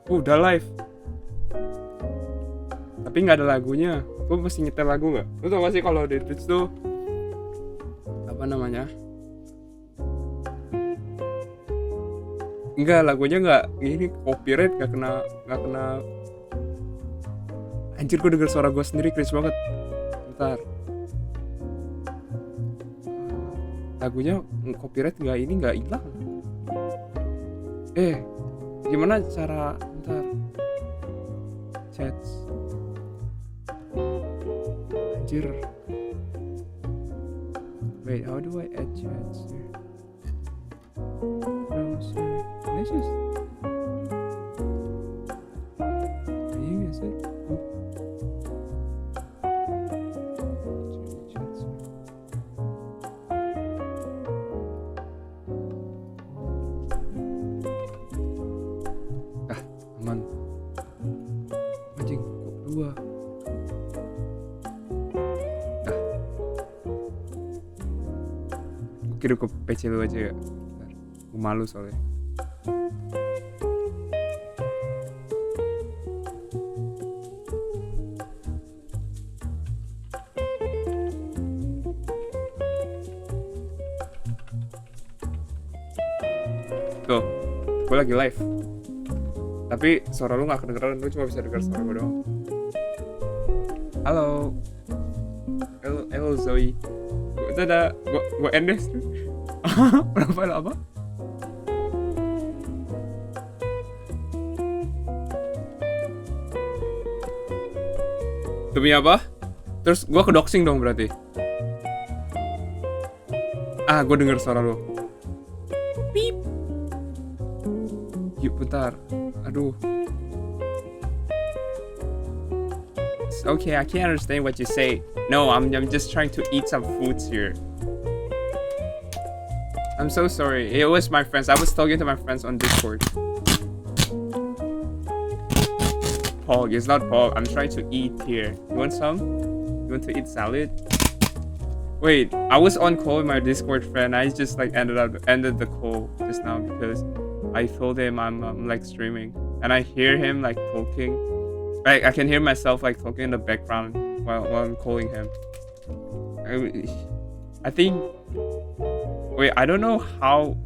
Udah live. Tapi nggak ada lagunya. Gue mesti nyetel lagu nggak? Lu tau gak sih kalau di Twitch tuh apa namanya? Enggak, lagunya nggak ini copyright, nggak kena. Anjir, gue denger suara gue sendiri cringe banget. Bentar. Lagunya copyright nggak hilang. Gimana cara? Bentar. Chats. Anjir. Wait, how do I add chats here? Browser. This is. Is it? Chats. Aman. Anjing, kok dua? Kirim ke PC lu aja ya. Bentar. Gue malu soalnya. Tuh, gue lagi live. Tapi suara lu gak kedengeran, lu cuma bisa denger suara gue doang. Halo. Hello Zoe. Itu ada gue endes. Berapa lama? Demi apa? Terus gue kedoxing dong berarti. Gue denger suara lu. Pip. Yuk bentar. Aduh. Okay, I can't understand what you say. No, I'm just trying to eat some foods here. I'm so sorry. It was my friends. I was talking to my friends on Discord. Pog, it's not Pog. I'm trying to eat here. You want some? You want to eat salad? Wait, I was on call with my Discord friend. I just like ended the call just now because I told him I'm like streaming and I hear him like talking. Like I can hear myself like talking in the background while I'm calling him. I think. Wait, I don't know how.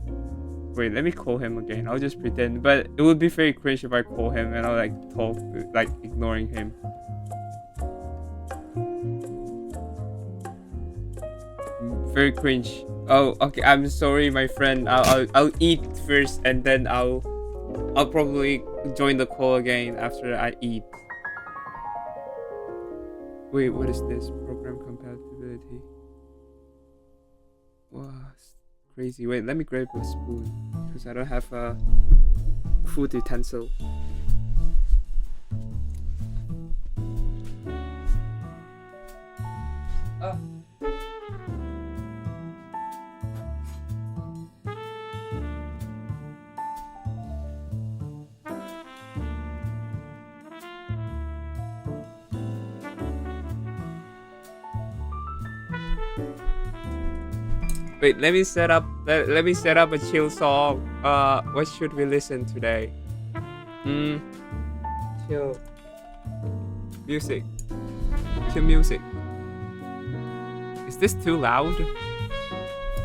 Wait, let me call him again. I'll just pretend. But it would be very cringe if I call him and I'll like talk, like ignoring him. Very cringe. Oh, okay. I'm sorry, my friend. I'll eat first and then I'll probably join the call again after I eat. Wait, what is this? Program compatibility. Wow, crazy. Wait, let me grab a spoon because I don't have a food utensil. Wait, let me set up a chill song. What should we listen today? Chill music. Chill music. Is this too loud?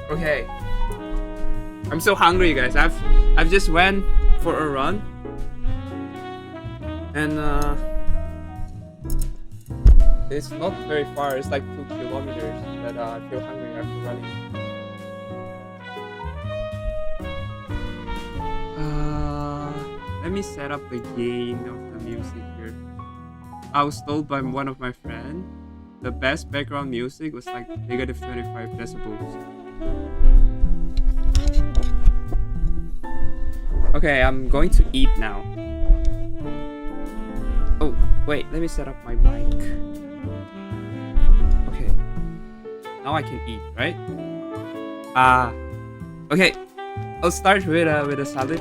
Okay. I'm so hungry, guys. I've just went for a run. And it's not very far. It's like 2 kilometers. But I feel hungry after running. Let me set up the gain of the music here. I was told by one of my friends the best background music was like negative 25 decibels. Okay, I'm going to eat now. Oh, wait, let me set up my mic. Okay. Now I can eat, right? Okay. I'll start with a salad.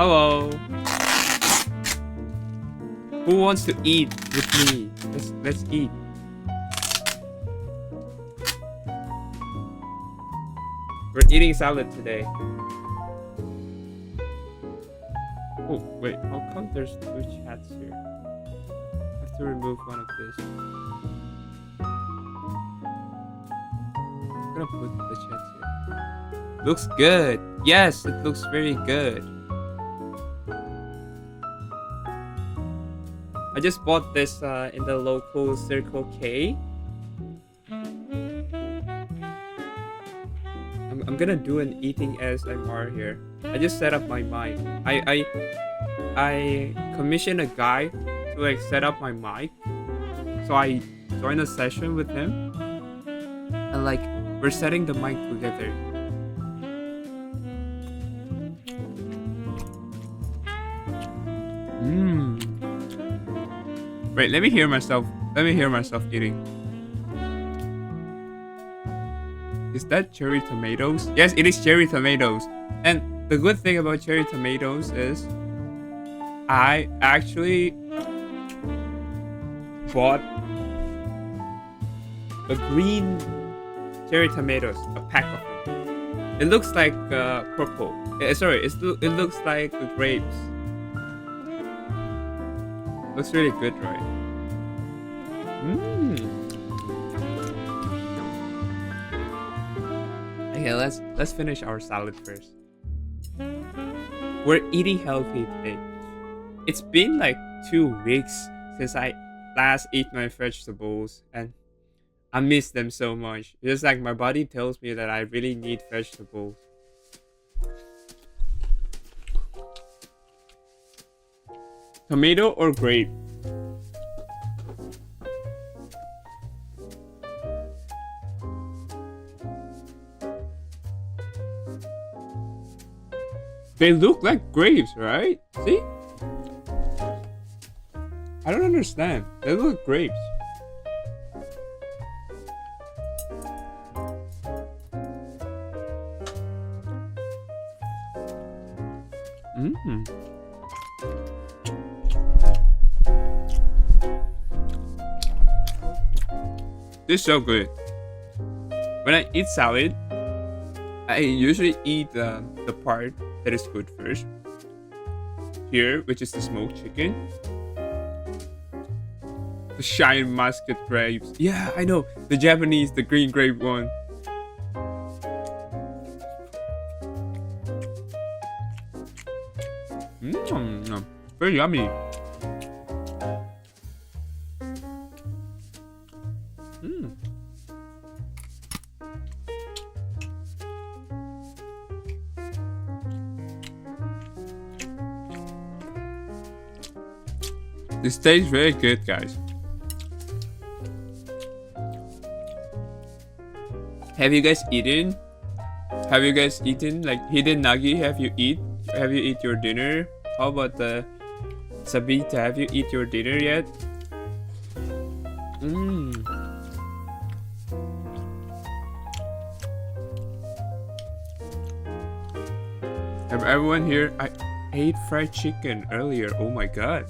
Hello. Who wants to eat with me? Let's eat. We're eating salad today. Oh, wait, how come there's two chats here? I have to remove one of this. I'm gonna put the chats here. Looks good. Yes, it looks very good. I just bought this in the local Circle K. I'm gonna do an eating ASMR here. I just set up my mic. I commissioned a guy to like set up my mic. So I joined a session with him. And like we're setting the mic together. Wait, let me hear myself eating. Is that cherry tomatoes? Yes, it is cherry tomatoes. And the good thing about cherry tomatoes is I actually bought a green cherry tomatoes, a pack of them. It looks like purple. It looks like grapes. Looks really good, right? Okay, let's finish our salad first. We're eating healthy today. It's been like 2 weeks since I last ate my vegetables, and I miss them so much. Just like my body tells me that I really need vegetables. Tomato or grape? They look like grapes, right? See? I don't understand. They look like grapes. This is so good. When I eat salad, I usually eat the part that is good first. Here, which is the smoked chicken. The shine musket grapes. Yeah, I know. The Japanese, the green grape one. Very yummy. This tastes very good, guys. Have you guys eaten? Have you guys eaten? Like Hidden Nagi, have you eat your dinner? How about the Sabita? Have you eat your dinner yet? Everyone here, I ate fried chicken earlier. Oh my god.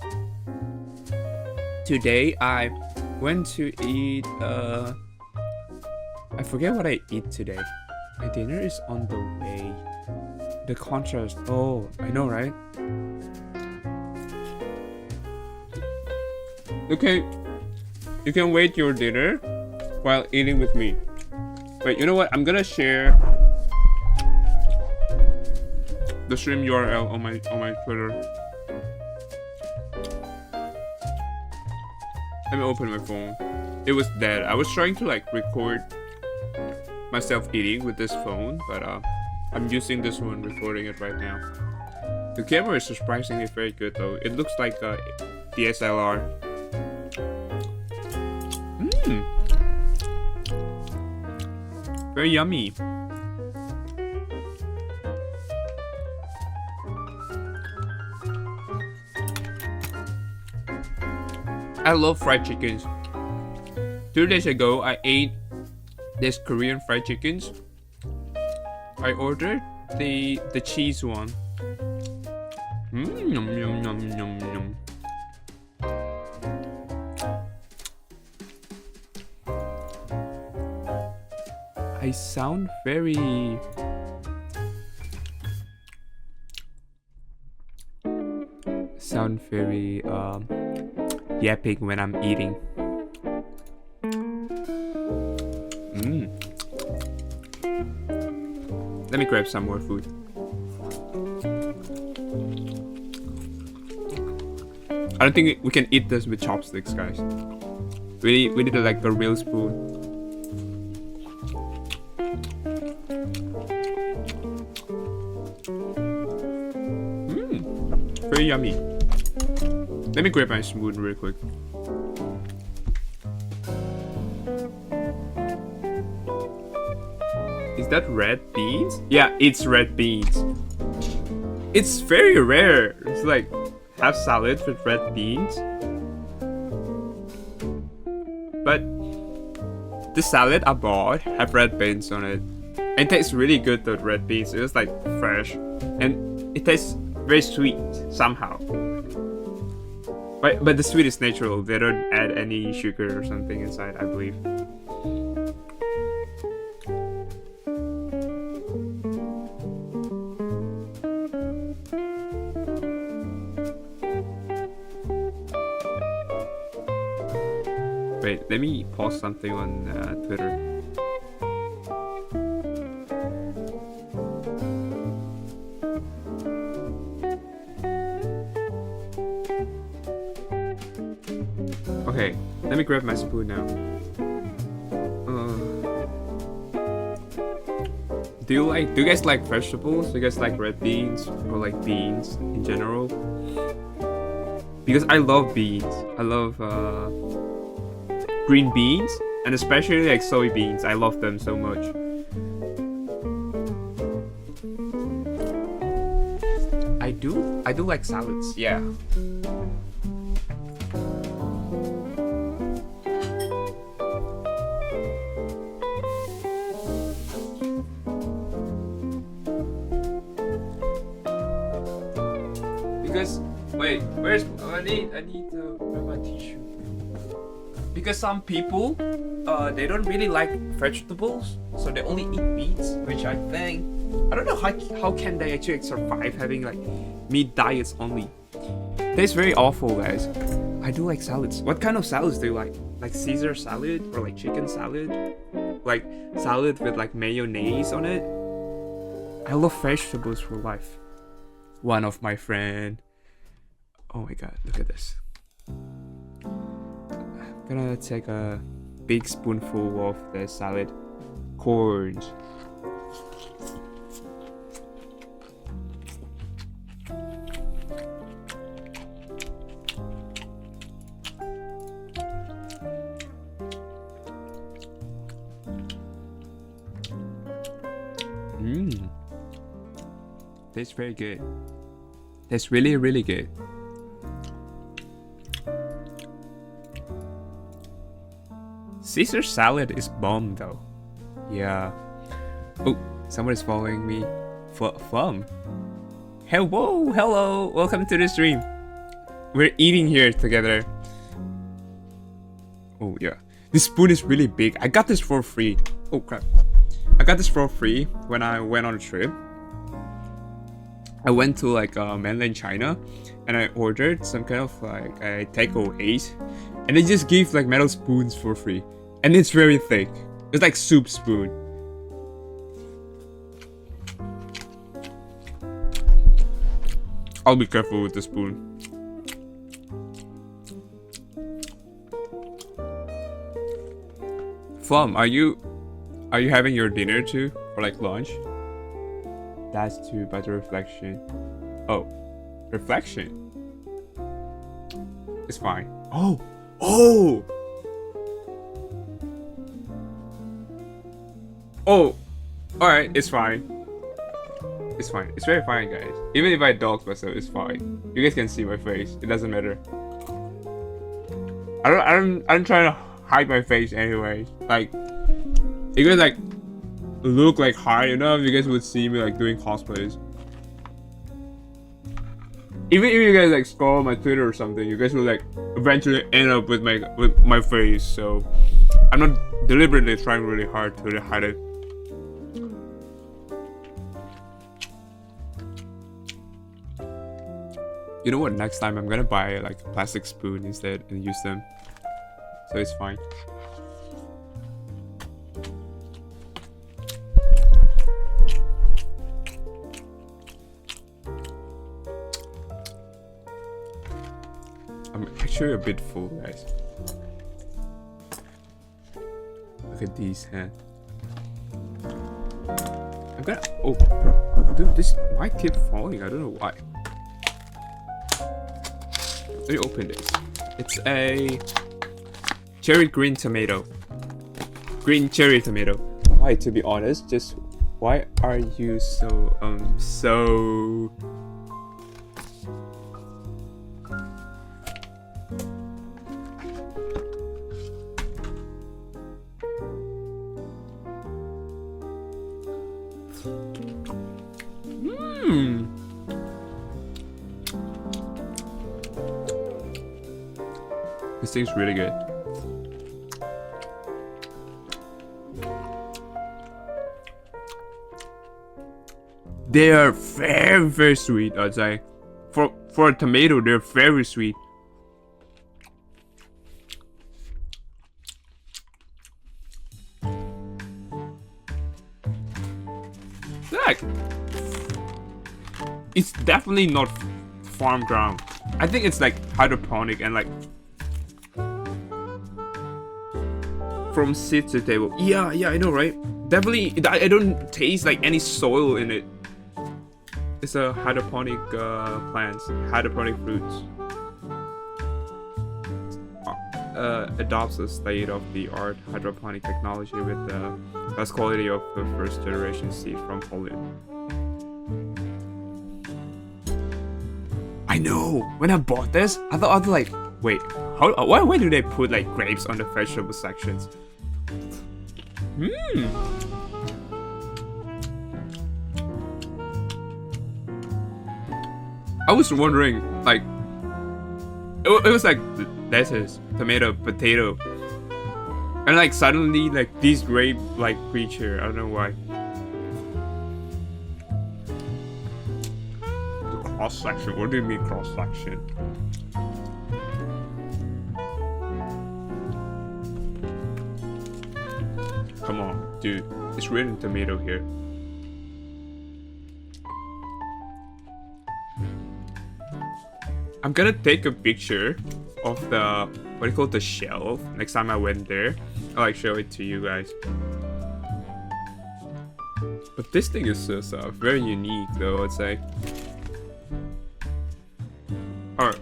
Today I went to eat I forget what I eat today. My dinner is on the way. The contrast. Oh, I know, right? Okay, you can wait your dinner while eating with me. Wait, you know what? I'm gonna share the stream URL on my Twitter. Let me open my phone. It was dead. I was trying to like record myself eating with this phone, but I'm using this one, recording it right now. The camera is surprisingly very good though. It looks like a DSLR. Very yummy. I love fried chickens. 2 days ago, I ate this Korean fried chickens. I ordered the cheese one. Yum, yum, yum, yum, yum. I sound very sound very yapping when I'm eating. Let me grab some more food. I don't think we can eat this with chopsticks, guys. We need like a real spoon. Very yummy. Let me grab my spoon real quick. Is that red beans? Yeah, it's red beans. It's very rare. It's like have salad with red beans. But the salad I bought have red beans on it. And it tastes really good with red beans. It's like fresh. And it tastes very sweet somehow. But the sweet is natural. They don't add any sugar or something inside, I believe. Wait, let me post something on Twitter. Okay, let me grab my spoon now. Do you guys like vegetables? Do you guys like red beans or like beans in general? Because I love beans. I love green beans and especially like soybeans. I love them so much. I do like salads. Yeah. Because wait, where's I need to grab my tissue. Because some people they don't really like vegetables, so they only eat meats, which I think I don't know how can they actually survive having like meat diets only. Tastes very awful, guys. I do like salads. What kind of salads do you like? Like Caesar salad or like chicken salad? Like salad with like mayonnaise on it? I love vegetables for life. One of my friend. Oh my god, look at this. I'm gonna take a big spoonful of the salad. Corns. Tastes very good. Tastes really, really good. Caesar salad is bomb though. Yeah. Oh, someone is following me. Flum. Hello. Welcome to the stream. We're eating here together. Oh yeah. This spoon is really big. I got this for free. Oh crap. I got this for free when I went on a trip. I went to like mainland China and I ordered some kind of like a takeaways and they just give like metal spoons for free and it's very thick. It's like soup spoon. I'll be careful with the spoon. Flum, are you having your dinner too or like lunch? That's too, but the reflection. Oh, reflection. It's fine. Oh. Alright, it's fine. It's fine. It's very fine, guys. Even if I dox myself, it's fine. You guys can see my face. It doesn't matter. I'm trying to hide my face anyway. Like, you guys like look like hard enough, you guys would see me like doing cosplays. Even if you guys like scroll my Twitter or something, you guys will like eventually end up with my face. So I'm not deliberately trying really hard to hide it. You know what? Next time I'm gonna buy like a plastic spoon instead and use them, so it's fine. I'm actually a bit full, guys. Look at these, huh? I'm gonna. Oh, dude, this might keep falling. I don't know why. Let me open this. It's a cherry green tomato. Green cherry tomato. Why, to be honest, just why are you so so This thing's really good. They are very, very sweet, I'd say. For a tomato, they're very sweet. Like, it's definitely not farm ground. I think it's like hydroponic and like from seed to table. Yeah, I know, right? Definitely, I don't taste like any soil in it. It's a hydroponic plants, hydroponic fruits. Adopts a state-of-the-art hydroponic technology with the best quality of the first-generation seed from Poland. I know. When I bought this, I thought like, wait, why do they put like grapes on the vegetable sections? I was wondering, like, it was like lettuce, tomato, potato, and like suddenly like this grape-like creature. I don't know why. The cross section. What do you mean cross section? Come on, dude. It's written tomato here. I'm gonna take a picture of the, what do you call it, the shelf. Next time I went there, I'll like show it to you guys. But this thing is just very unique though, I'd say. Alright,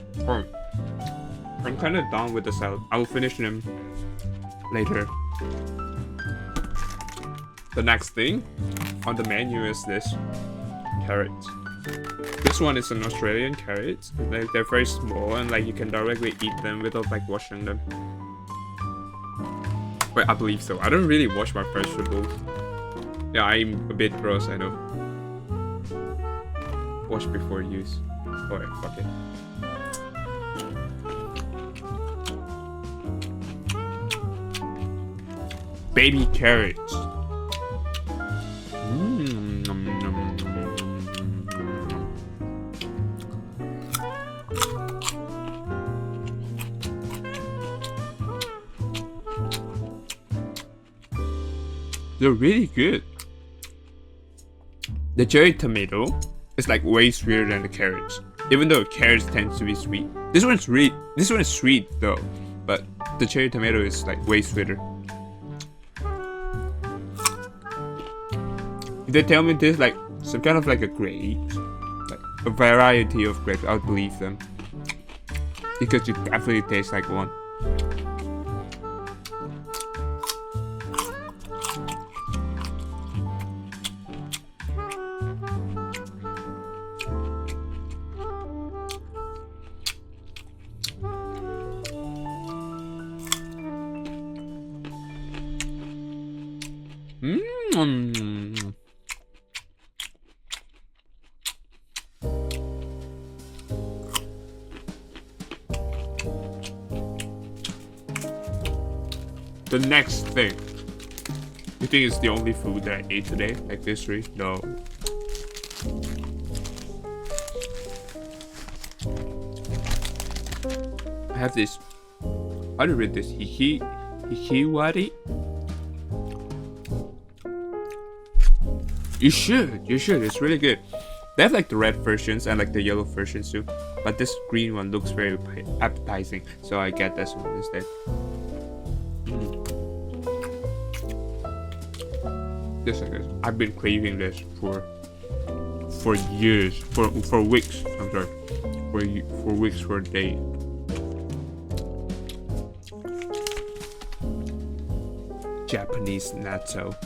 I'm kind of done with the salad. I will finish them later. The next thing on the menu is this carrot. This one is an Australian carrot. Like, they're very small and like you can directly eat them without like washing them. Wait, I believe so. I don't really wash my vegetables. Yeah, I'm a bit gross, I know. Wash before use. Alright, fuck it. Baby carrots. They're really good. The cherry tomato is like way sweeter than the carrots, even though carrots tend to be sweet. This one is sweet though, but the cherry tomato is like way sweeter. If they tell me this like some kind of like a grape, like a variety of grapes, I would believe them, because it definitely tastes like one. The next thing. You think it's the only food that I ate today? Like this three? No. I have this. How do you read this? Hikiwari? You should. It's really good. They have like the red versions and like the yellow versions too. But this green one looks very appetizing. So I get this one instead. This is good. I've been craving this for years. For weeks. I'm sorry. For weeks, for a day. Japanese natto.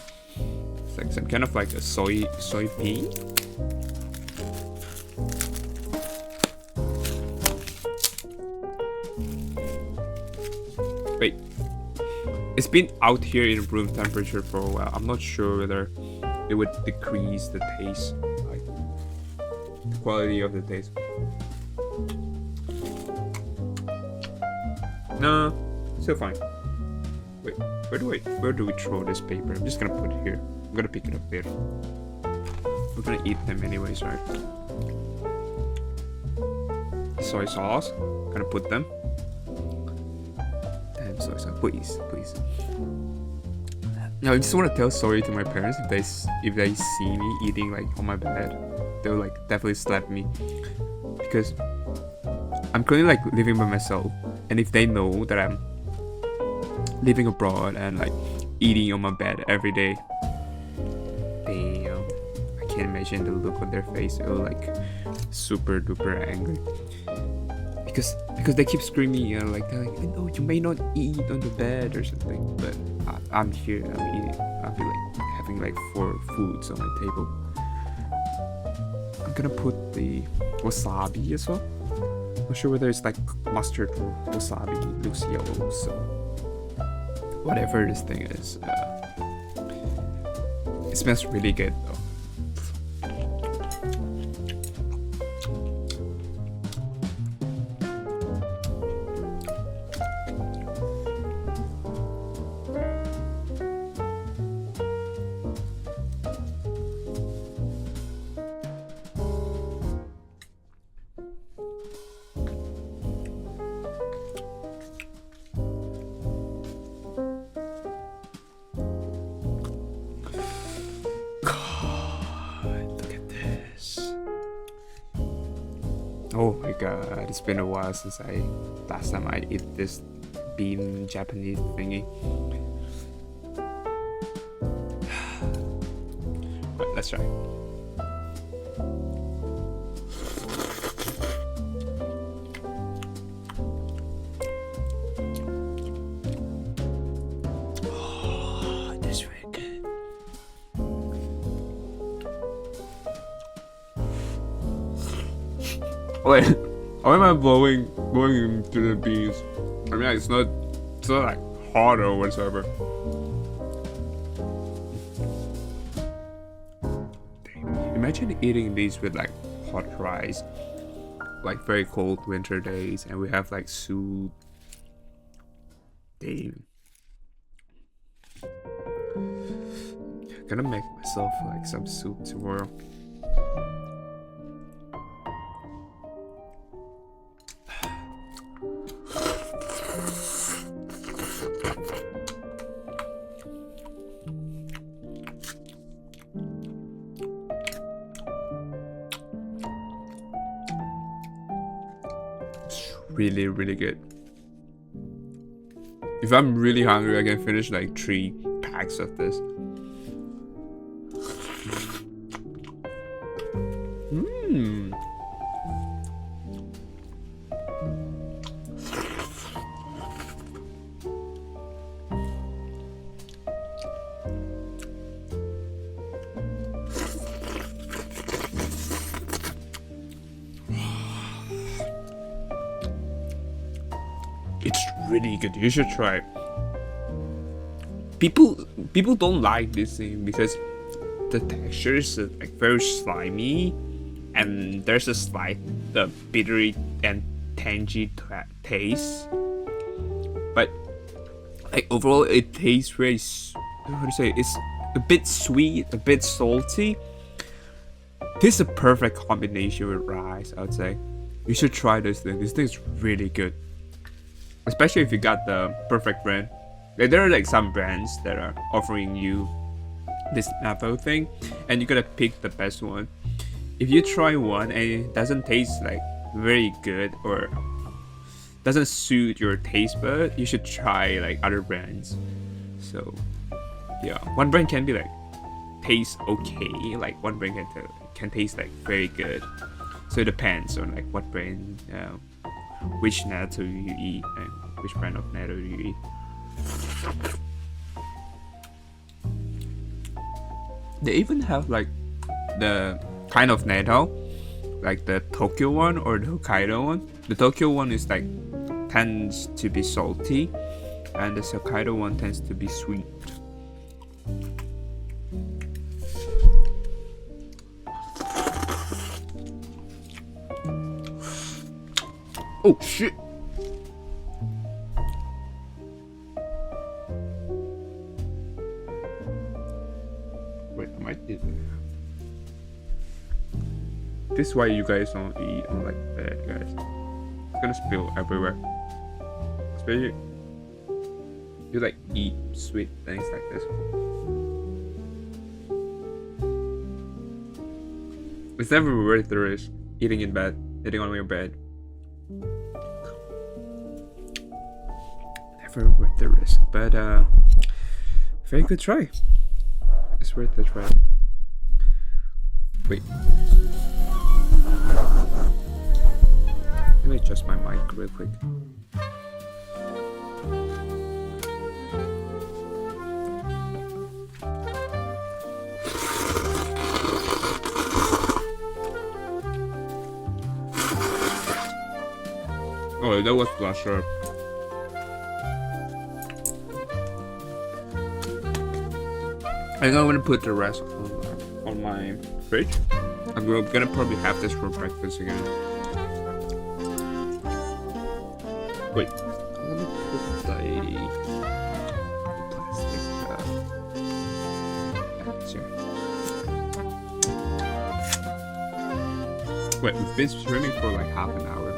It's like some kind of like a soy bean. Wait, it's been out here in room temperature for a while. I'm not sure whether it would decrease the taste, like the quality of the taste. No, still fine. Wait, where do we throw this paper? I'm just gonna put it here. I'm gonna pick it up later. We're gonna eat them anyways, right? Soy sauce. Gonna put them. And soy sauce, please. Now I just want to tell sorry to my parents if they see me eating like on my bed. They'll like definitely slap me because I'm currently like living by myself, and if they know that I'm living abroad and like eating on my bed every day, damn, I can't imagine the look on their face. They're like super duper angry because they keep screaming and like they're like, no, you may not eat on the bed or something, but I'm here, I'm eating. I'll be like having like 4 foods on my table. I'm gonna put the wasabi as well. Not sure whether it's like mustard or wasabi. It looks yellow, so whatever this thing is, it smells really good though. Oh my god, it's been a while since last time I ate this bean Japanese thingy. Right, let's try. Oh, this is really good. Wait, how am I blowing into the beans? I mean, it's not like hot or whatsoever. Imagine eating these with like hot rice, like very cold winter days, and we have like soup. Damn. I'm gonna make myself like some soup tomorrow. Really, really good. If I'm really hungry, I can finish like 3 packs of this. It's really good. You should try it. People don't like this thing because the texture is like very slimy, and there's a slight bittery and tangy taste. But like overall, it tastes very. How do you say? It's a bit sweet, a bit salty. This is a perfect combination with rice, I would say. You should try this thing. This thing is really good. especially if you got the perfect brand. Like, there are like some brands that are offering you this natto thing, and you gotta pick the best one. If you try one and it doesn't taste like very good or doesn't suit your taste bud, you should try like other brands. So yeah, one brand can be like taste okay, like one brand can taste like very good. So it depends on like what brand, which natto you eat, and which brand of natto you eat. They even have like the kind of natto, like the Tokyo one or the Hokkaido one. The Tokyo one is like tends to be salty, and the Hokkaido one tends to be sweet. Oh shit! Wait, I might do that. This is why you guys don't eat on like bed, guys. It's gonna spill everywhere. Especially you like eat sweet things like this. It's never worth the risk eating in bed, eating on your bed. Never worth the risk, but very good try. It's worth the try. Wait. Let me adjust my mic real quick. Oh, that was blusher. I think I'm gonna put the rest on my fridge. I'm gonna probably have this for breakfast again. Wait, let me put the plastic back here. Wait, we've been streaming for like half an hour.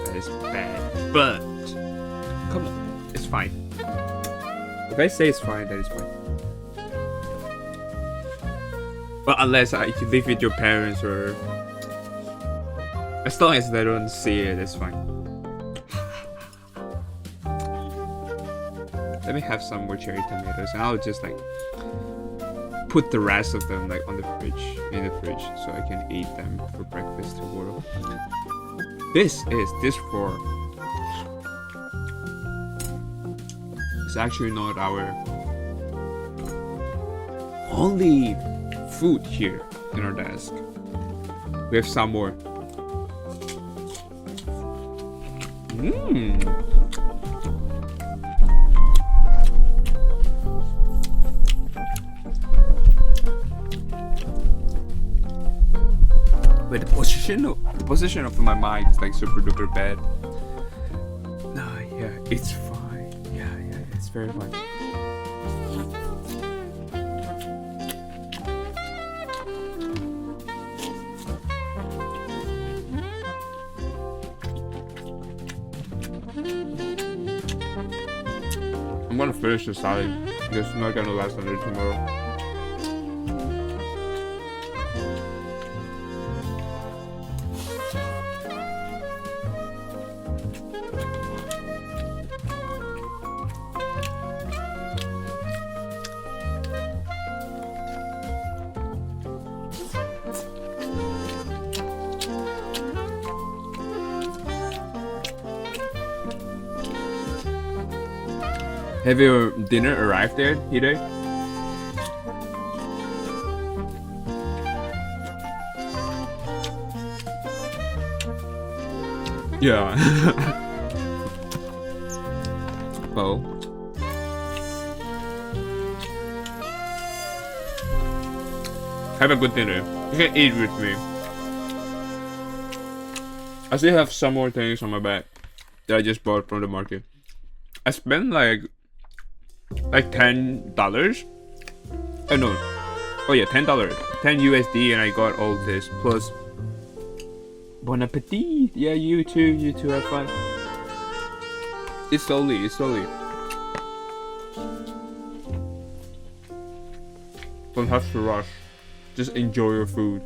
That is bad, but come on, it's fine. If I say it's fine, that is fine. But unless you live with your parents, or as long as they don't see it, it's fine. Let me have some more cherry tomatoes, and I'll just like put the rest of them like on the fridge, in the fridge, so I can eat them for breakfast tomorrow. This for. It's actually not our only food here in our desk. We have some more. But the position of my mic is like super duper bad. No, yeah, it's fine. Yeah, it's very fine. I'm gonna finish the salad. It's not gonna last until tomorrow. Have your dinner arrived there, Hide? Yeah. Well. Have a good dinner. You can eat with me. I still have some more things on my bag that I just bought from the market. I spent like $10. Oh no. Oh yeah, $10. 10 USD, and I got all this plus bon appetit. Yeah, you too have fun. It's slowly, it's slowly. Don't have to rush. Just enjoy your food.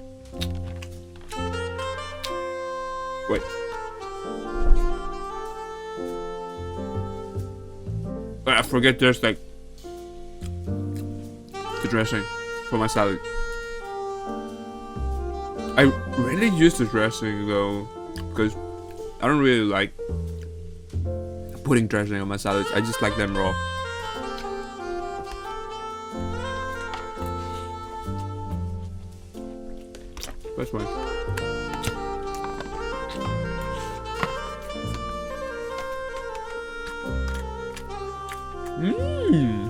Wait. I forget there's like the dressing for my salad. I really use the dressing though, because I don't really like putting dressing on my salads. I just like them raw. That's fine. Mmm.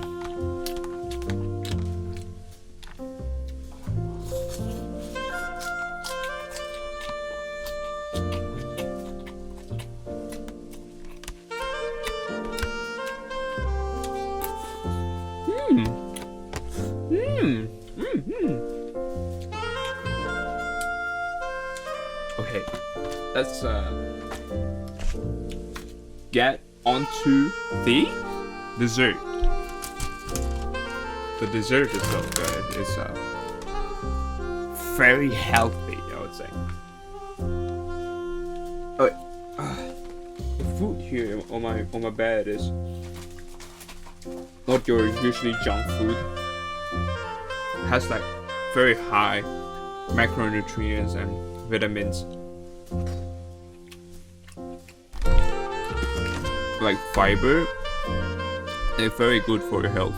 Okay, let's get onto the dessert. The dessert is so good. It's very healthy, I would say. The food here on my bed is not your usually junk food. It has like very high macronutrients and vitamins, like fiber, and very good for your health.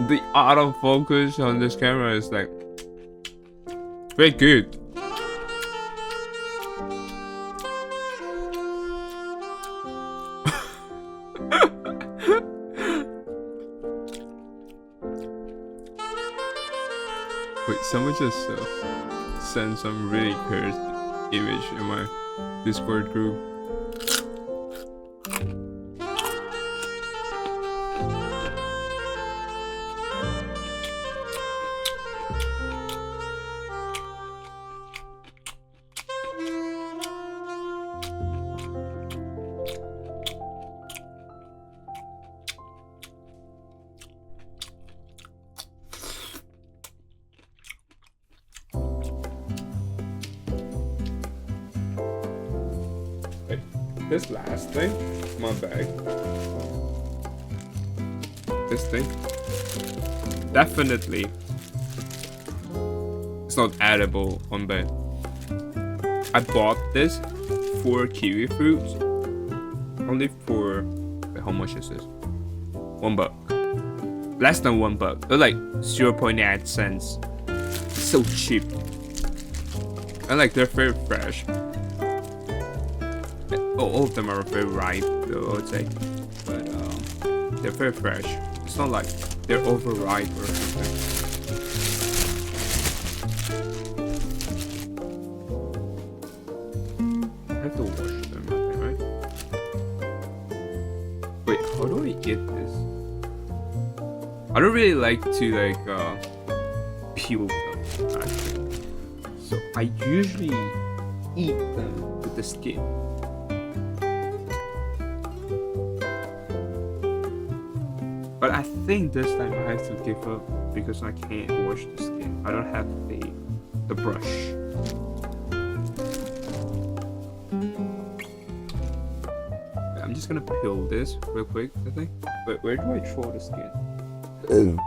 The autofocus on this camera is like very good. Wait, someone just sent some really cursed image in my Discord group. This last thing, my bag. This thing, definitely, it's not edible on bed. I bought this 4 kiwi fruits, only for, wait, how much is this? $1. Less than $1. They're like 0.8 cents. So cheap. And like they're very fresh. All of them are very ripe, though, I would say, but they're very fresh. It's not like they're overripe or something. I have to wash them, I think, right? Wait, how do I eat this? I don't really like to peel them, actually. So I usually eat them with the skin. But I think this time I have to give up because I can't wash the skin. I don't have the brush. just gonna peel this real quick, I think. But where do I throw the skin?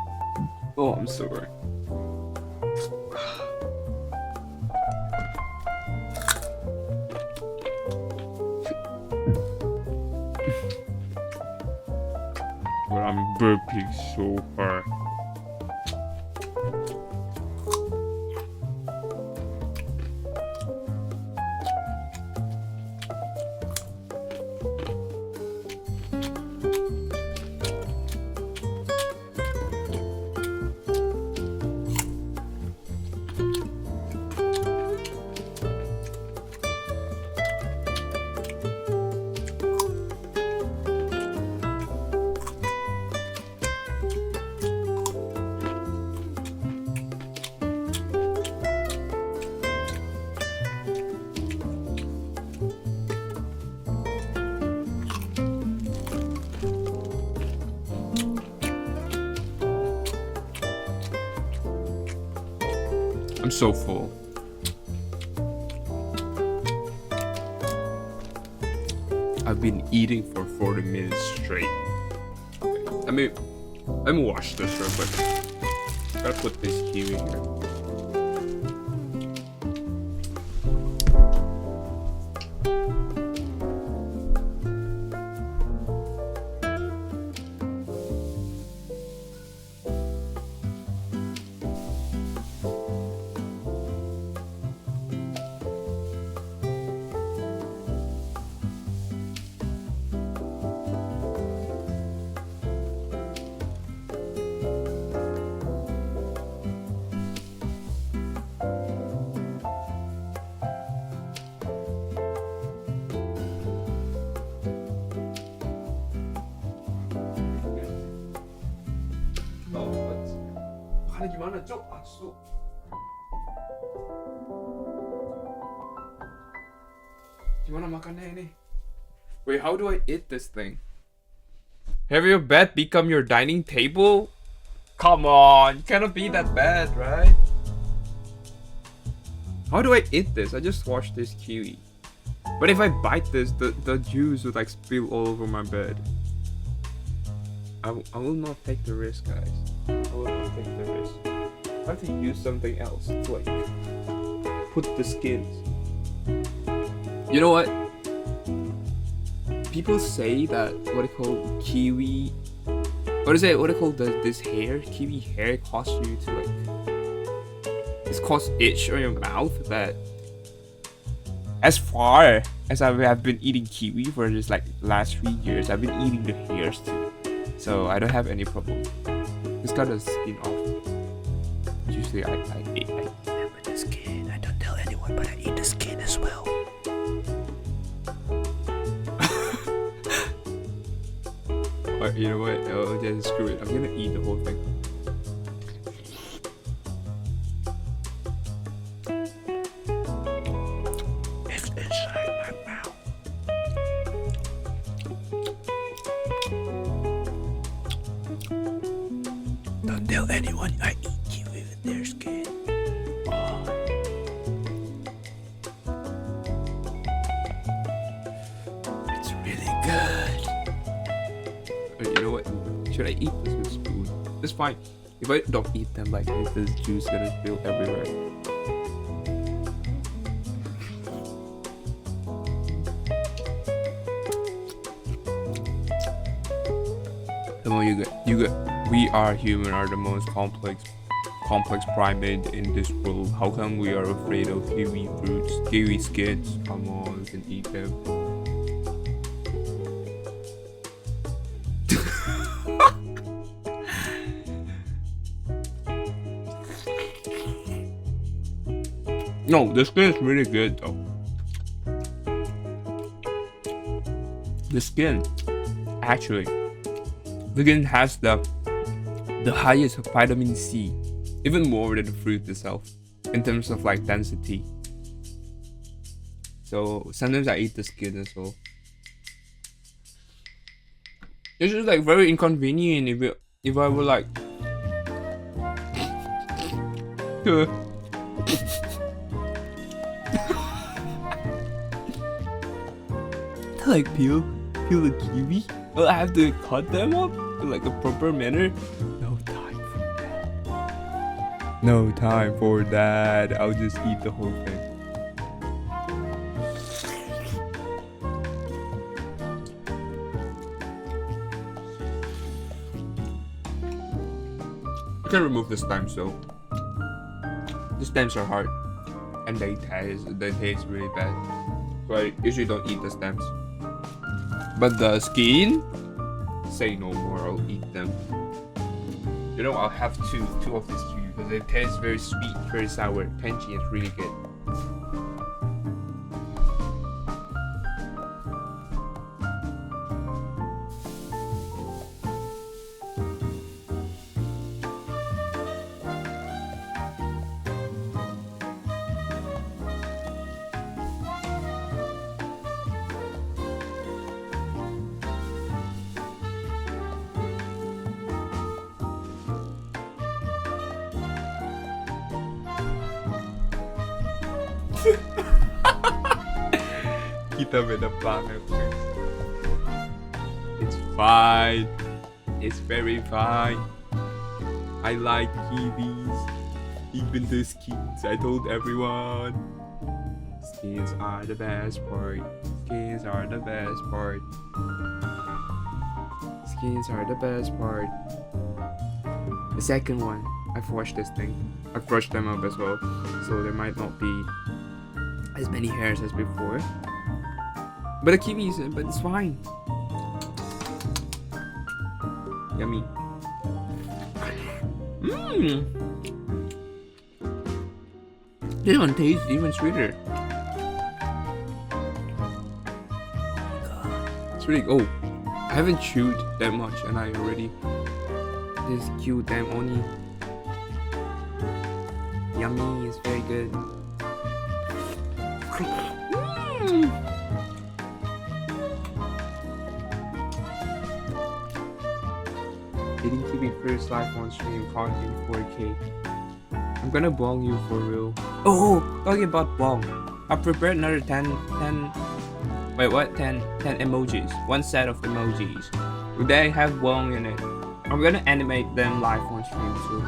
Oh, I'm sorry. But I'm burping so hard. I'm so full. I've been eating for 40 minutes straight. Okay. Let me wash this real quick. Gotta put this kiwi here. Gimana cok masuk. Gimana makannya ini? Wait, how do I eat this thing? Have your bed become your dining table? Come on, cannot be that bad, right? How do I eat this? I just washed this kiwi. But if I bite this, the juice would like spill all over my bed. I will not take the risk, guys. I will not take the risk. I have to use something else to like put the skins. You know what? People say that what they call kiwi, what is it? What they call this hair? Kiwi hair causes you to like, it's cause itch on your mouth. That as far as I have been eating kiwi for just like last 3 years, I've been eating the hairs too. So I don't have any problem. Just got the skin off. Usually I eat the skin. I don't tell anyone, but I eat the skin as well. Alright, you know what? Oh, just screw it. I'm gonna eat the whole thing. It's inside my mouth. Don't tell anyone I eat kiwi with their skin. Oh. It's really good. You know what? Should I eat this with a spoon? It's fine. If I don't eat them like this, this juice gonna spill everywhere. Come on, you good. We are human are the most complex primate in this world. How come we are afraid of kiwi fruits, kiwi skins? Come on, we can eat them. No, the skin is really good though. The skin, actually, the skin has the highest vitamin C, even more than the fruit itself, in terms of like density. So sometimes I eat the skin as well. It's just like very inconvenient if I were like to like peel peel a kiwi? Oh, I have to cut them up in like a proper manner? No time for that. No time for that. I'll just eat the whole thing. I can remove the stems though. The stems are hard and they taste really bad. So I usually don't eat the stems. But the skin, say no more, I'll eat them. You know, I'll have two of these kiwi because they taste very sweet, very sour. Tangy is really good. Kita beda planet. It's fine. It's very fine. I like kiwis. Even the skins. I told everyone. Skins are the best part. Skins are the best part. Skins are the best part. The second one, I've washed this thing. I've brushed them up as well, so there might not be as many hairs as before. But the kiwis, but it's fine. Yummy. Mmm. This one tastes even sweeter. It's really, oh, I haven't chewed that much and I already just chewed them only. Yummy, it's very good. Eating kiwi first live on stream, caught in 4K. I'm gonna bong you for real. Oh, talking about bong. I prepared another 10 emojis. One set of emojis. They have bong in it. I'm gonna animate them live on stream too.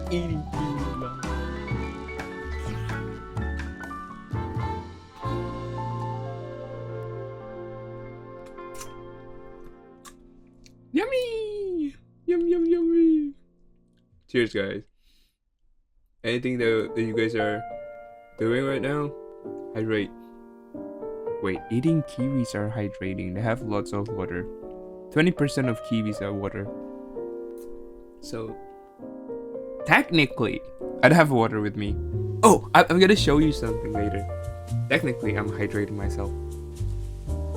Eating kiwi long. Yummy! Yummy! Cheers, guys. Anything that you guys are doing right now? Hydrate. Wait, eating kiwis are hydrating. They have lots of water. 20% of kiwis are water. So, technically, I'd have water with me. Oh, I'm gonna show you something later. Technically, I'm hydrating myself.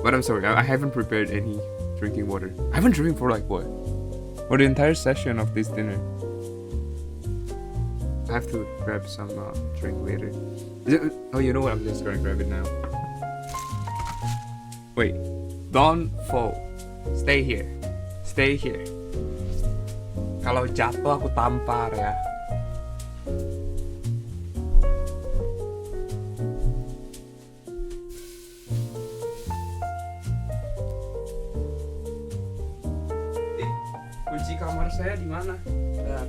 But I'm sorry, I haven't prepared any drinking water. I haven't drank for like what? For the entire session of this dinner. I have to grab some drink later. Oh, you know what? I'm just gonna grab it now. Wait, don't fall. Stay here. Stay here. Kalau jatuh aku tampar ya. Kunci kamar saya di mana? Bentar.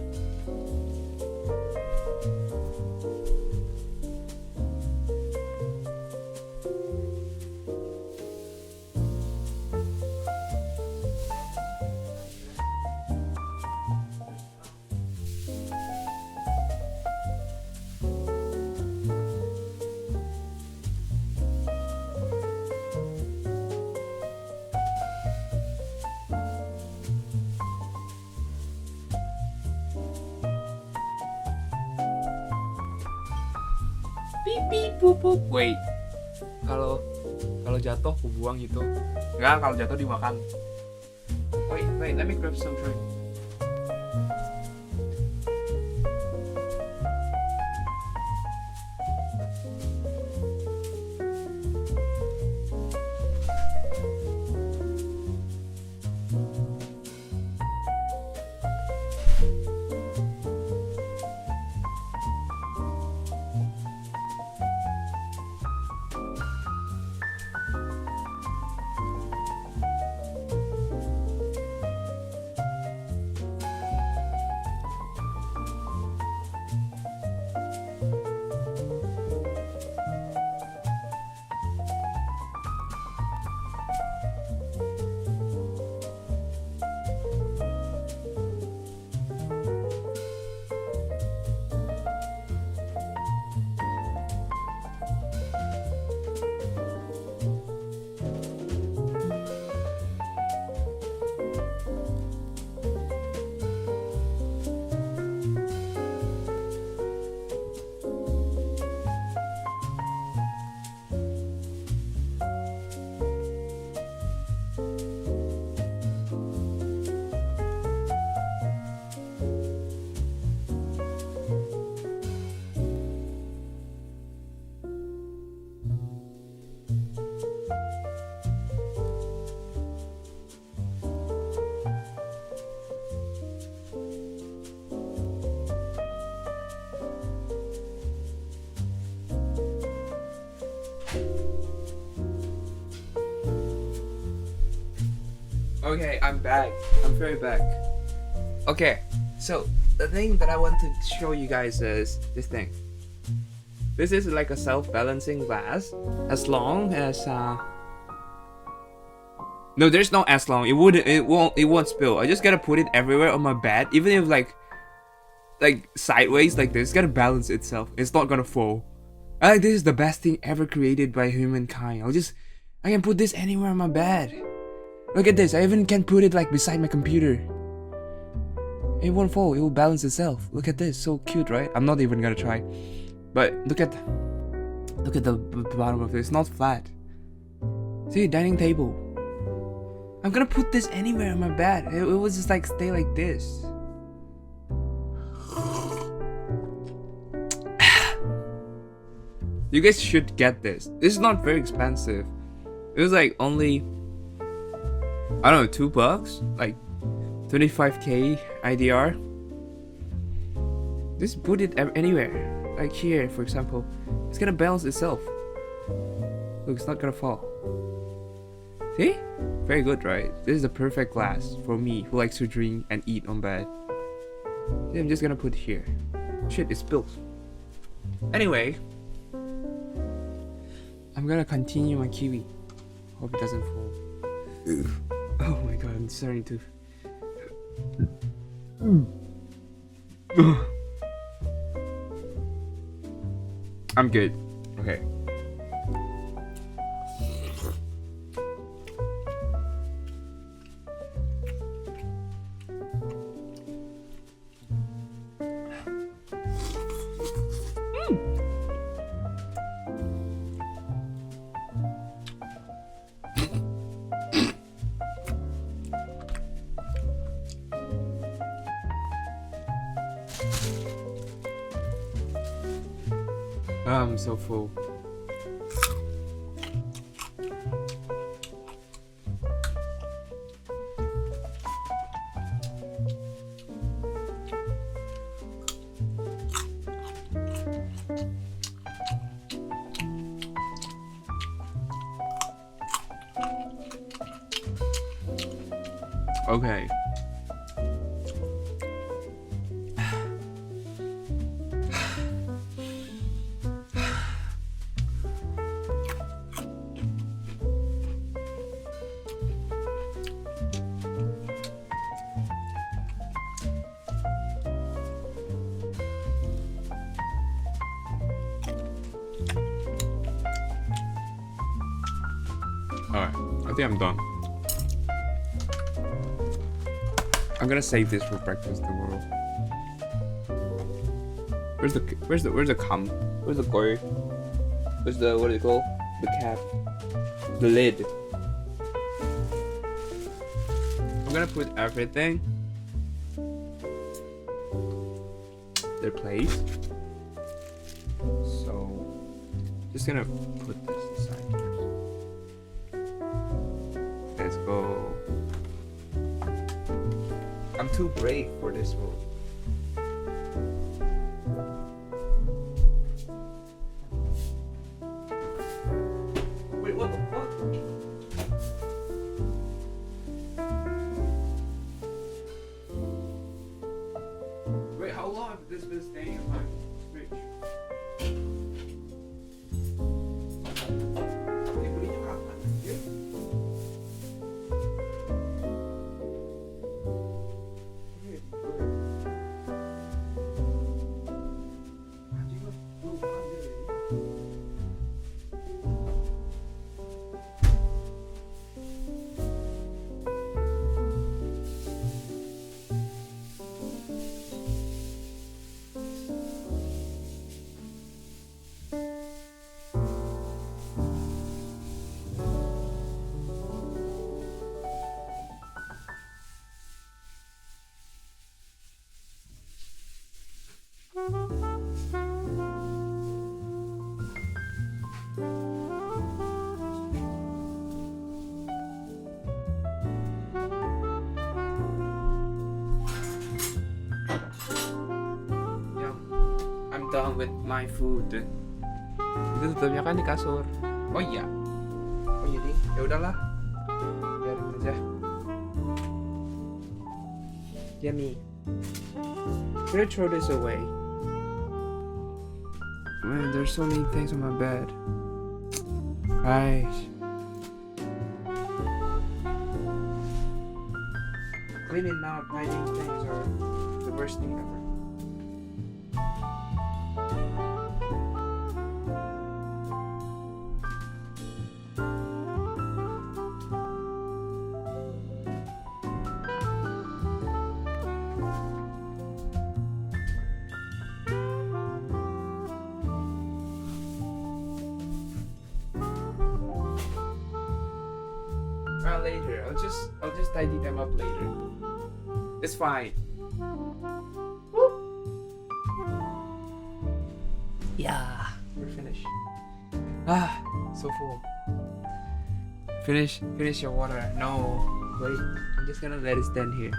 Pupuk. Wait, kalau jatuh aku buang itu. Enggak, kalau jatuh dimakan. Wait, let me grab some drink. Okay, I'm back. I'm very back. Okay, so the thing that I want to show you guys is this thing. This is like a self-balancing glass. As long as no, there's no as long. It won't spill. I just gotta put it everywhere on my bed, even if like sideways like this. It's gotta balance itself. It's not gonna fall. I think this is the best thing ever created by humankind. I can put this anywhere on my bed. Look at this. I even can put it like beside my computer. It won't fall. It will balance itself. Look at this. So cute, right? I'm not even gonna try. But look at the bottom of this. It's not flat. See, dining table. I'm gonna put this anywhere on my bed. It will just like stay like this. You guys should get this. This is not very expensive. It was like only, I don't know, $2, like 25k IDR. Just put it anywhere, like here, for example. It's gonna balance itself. Look, it's not gonna fall. See? Very good, right? This is the perfect glass for me who likes to drink and eat on bed. See, I'm just gonna put here. Shit, it spilled. Anyway, I'm gonna continue my kiwi. Hope it doesn't fall. Oh my god, I'm starting to. I'm good. Okay. I'm so full. Okay. Alright, I think I'm done. I'm gonna save this for breakfast tomorrow. Where's the cum? Where's the goy? Where's the, what do you call? The cap. The lid. I'm gonna put everything their place. So just gonna put this aside first. Let's go. I'm too brave for this role. Wait, what the fuck? Wait, how long has this been staying in my fridge? Done with my food. Itu tutupnya kan di kasur. Oh iya. Oh iya ding. Ya udahlah. Biarin aja. Yummy. I'm gonna throw this away. Man, there's so many things on my bed. Guys. Cleaning out, hiding things are the worst thing ever. Later. I'll just tidy them up later. It's fine. Woo! Yeah, we're finished. Ah, so full. Finish your water. No, wait. I'm just gonna let it stand here.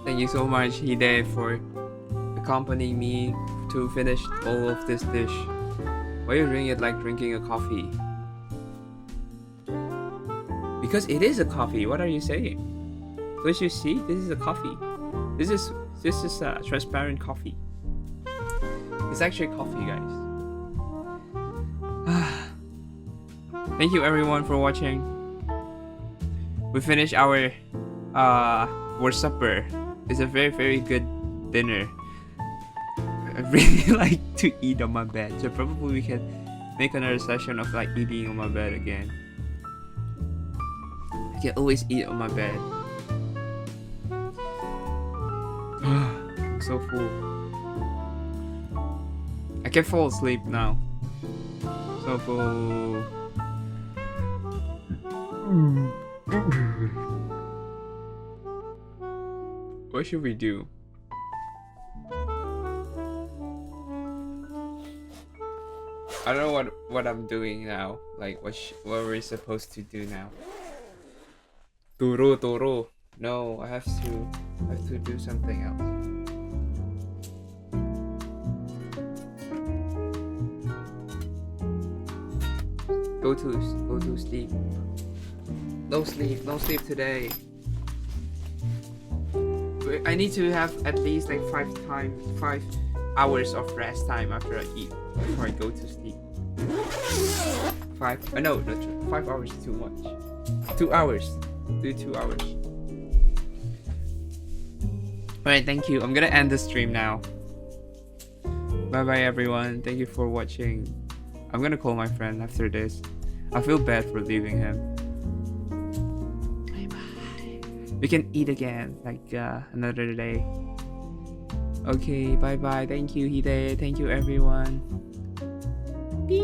Thank you so much, Hide, for accompanying me to finish all of this dish. Why are you doing it like drinking a coffee? Because it is a coffee. What are you saying? Don't you see? This is a coffee. This is a transparent coffee. It's actually coffee, guys. Thank you everyone for watching. We finished our supper. It's a very, very good dinner. I really like to eat on my bed, so probably we can make another session of like eating on my bed again. I can always eat on my bed. I'm so full. I can fall asleep now. So full. What should we do? I don't know what I'm doing now. Like what are we supposed to do now? Toro. No, I have to do something else. Go to sleep. No sleep today. I need to have at least like 5 hours of rest time after I eat before I go to sleep. 5? No, not 5 hours is too much. 2 hours. Do 2 hours. Alright, thank you. I'm gonna end the stream now. Bye bye everyone. Thank you for watching. I'm gonna call my friend after this. I feel bad for leaving him. Bye bye. We can eat again like another day. Okay, bye bye. Thank you, Hide. Thank you everyone.